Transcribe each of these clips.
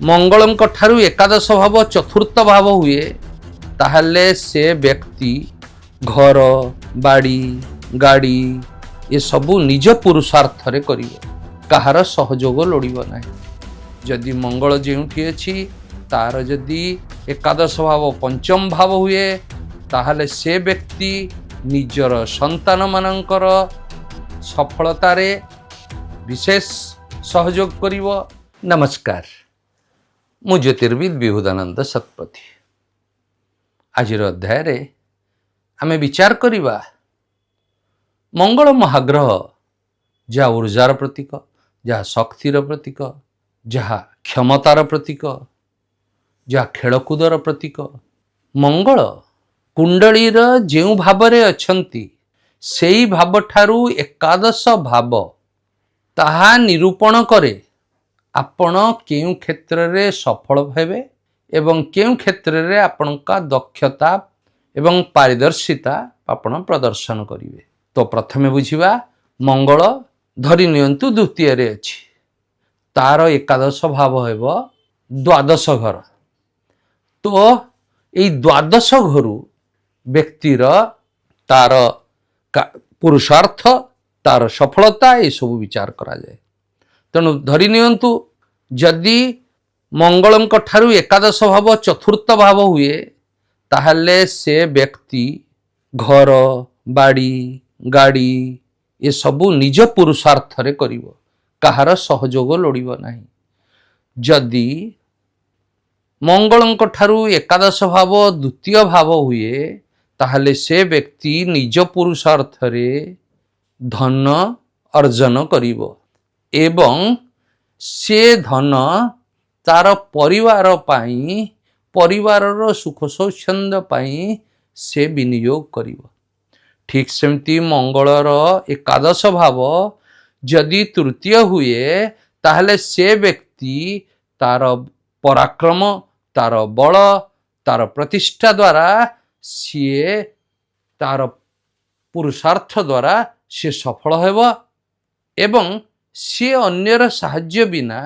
मंगलଙ୍କ ଠାରୁ एकादश भाव चतुर्थ भाव हुए ताहले से व्यक्ति घर बाड़ी गाड़ी ये सबू निज पुरुषार्थ रे करिवो कहार सहयोग लोड़िबो नाही। जदि मंगल जेउठी अछि तार जदि एकादश भाव पंचम भाव हुए ताहले से व्यक्ति निजर संतान मानकर सफलता रे विशेष सहयोग करिवो। नमस्कार, मु ज्योतिर्विद विभुदानंद सतपथी। आज अध्याय रे आमे विचार करिबा मंगल महाग्रह जहाँ ऊर्जार प्रतीक, जहाँ शक्तिर प्रतीक, जहाँ क्षमतार प्रतीक, जहाँ खेलकूदर प्रतीक। मंगल कुंडलीर जेउ भावरे अछंती सेई भाव ठारू एकादश भाव ताहा निरूपण करे आपण केउ क्षेत्र रे सफल हेबे एवं केउ क्षेत्र रे आपनका दक्षता एवं पारदर्शिता आपण प्रदर्शन करिवे। तो प्रथमे बुझिबा मंगल धरि नियंतु द्वितीय रे अछि, तार एकादश भाव हेबो द्वादश घर। तो एई द्वादश घरु व्यक्तिर तार पुरुषार्थ तार सफलता ये सब विचार करा जाए। तेणु धरि नियंतु जदि मंगलଙ୍କ ଠାରୁ एकादश भाव चतुर्थ भाव हुए ताहले से व्यक्ति घर बाड़ी गाड़ी ये सबू निज पुरुषार्थ रे करिवो कहार सहयोग लोड़िबो नाही। जदि मंगलଙ୍କ ଠାରୁ एकादश भाव द्वितीय भाव हुए ताहले से व्यक्ति निज पुरुषार्थ रे धन अर्जन करिवो एवं से धन तार परिवार पाई परिवारर सुख स्वच्छंद पाई से विनियोग करिवो। ठीक सेमती मंगलर एकादश भाव जदि तृतीय हुए ताहले से व्यक्ति तार पराक्रम तार बल तार प्रतिष्ठा द्वारा सीए तार पुरुषार्थ द्वारा सी सफल हेब एवं सी अन्यर साहाय्य बिना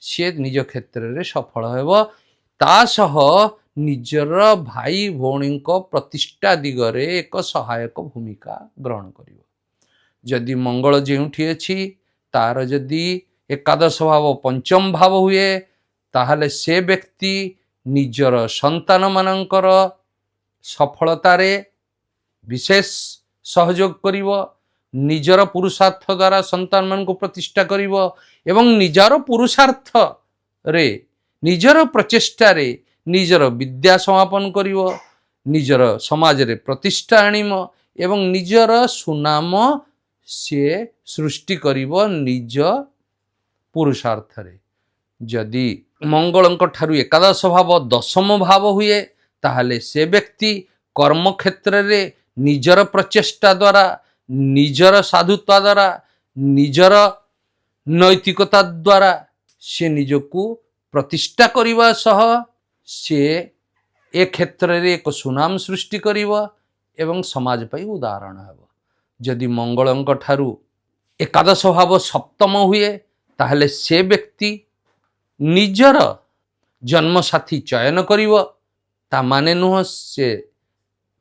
सी निज क्षेत्र रे सफल हेब। तासह निजर भाई भौणी प्रतिष्ठा दिगरे एक सहायक भूमिका ग्रहण करिवो। जदि मंगल जेउठी अछि तार जदि एकादश भाव पंचम भाव हुए ताहले से व्यक्ति निजर संतान मानकर सफलता रे विशेष सहयोग करिवो। निजर पुरुषार्थ द्वारा संतान मान को प्रतिष्ठा करिवो एवं निजर पुरुषार्थ रे निजर प्रचेष्टा रे निजर विद्या समापन करिवो, निजर समाज रे प्रतिष्ठा आनिमो एवं निजर सुनाम से सृष्टि करिवो निज पुरुषार्थ रे। जदि मंगलଙ୍କ ଠାରୁ एकादश भाव दशम भाव हुए ताहले से व्यक्ति कर्म क्षेत्र रे निजर प्रचेष्टा द्वारा निजर साधुता द्वारा निजर नैतिकता द्वारा से निजको प्रतिष्ठा करिवा सह से ए क्षेत्र रे एक सुनाम सृष्टि करिवो एवं समाज पई उदाहरण हेबो। जदि मंगलଙ୍କ ଠାରୁ एकादश भाव सप्तम हुए ताहले से व्यक्ति निजर जन्म साथी चयन करिवो। ता माने नुह से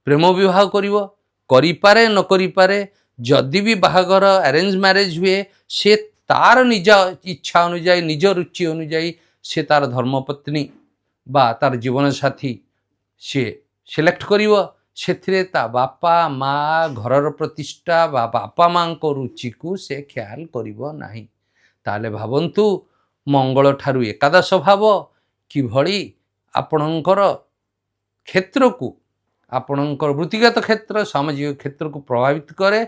प्रेम विवाह करिवो, करि पारे न करि पारे। जदि भी बाहागर अरेंज मैरेज हुए से तार निज इच्छा अनुଯାୟୀ निज रुचि अनुଯାୟୀ से तार धर्मपत्नी बा तार जीवन साथी से सिलेक्ट करिवो। सेथिरे ता बापा माँ घरर प्रतिष्ठा बा बापा माँ को रुचि को से ख्याल करिवो नाही। ताले भावन्तु मंगल ठारू एकादश भाव किभଳି आपणकर क्षेत्र को आपणकर वृत्तिगत क्षेत्र सामाजिक क्षेत्र को प्रभावित करे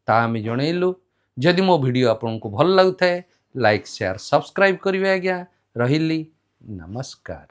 ता आमे जणैलु। जदि मो वीडियो आपनको भल लागुଥାଏ लाइक शेयर सब्सक्राइब करिवे आज्ञा। रहिली नमस्कार।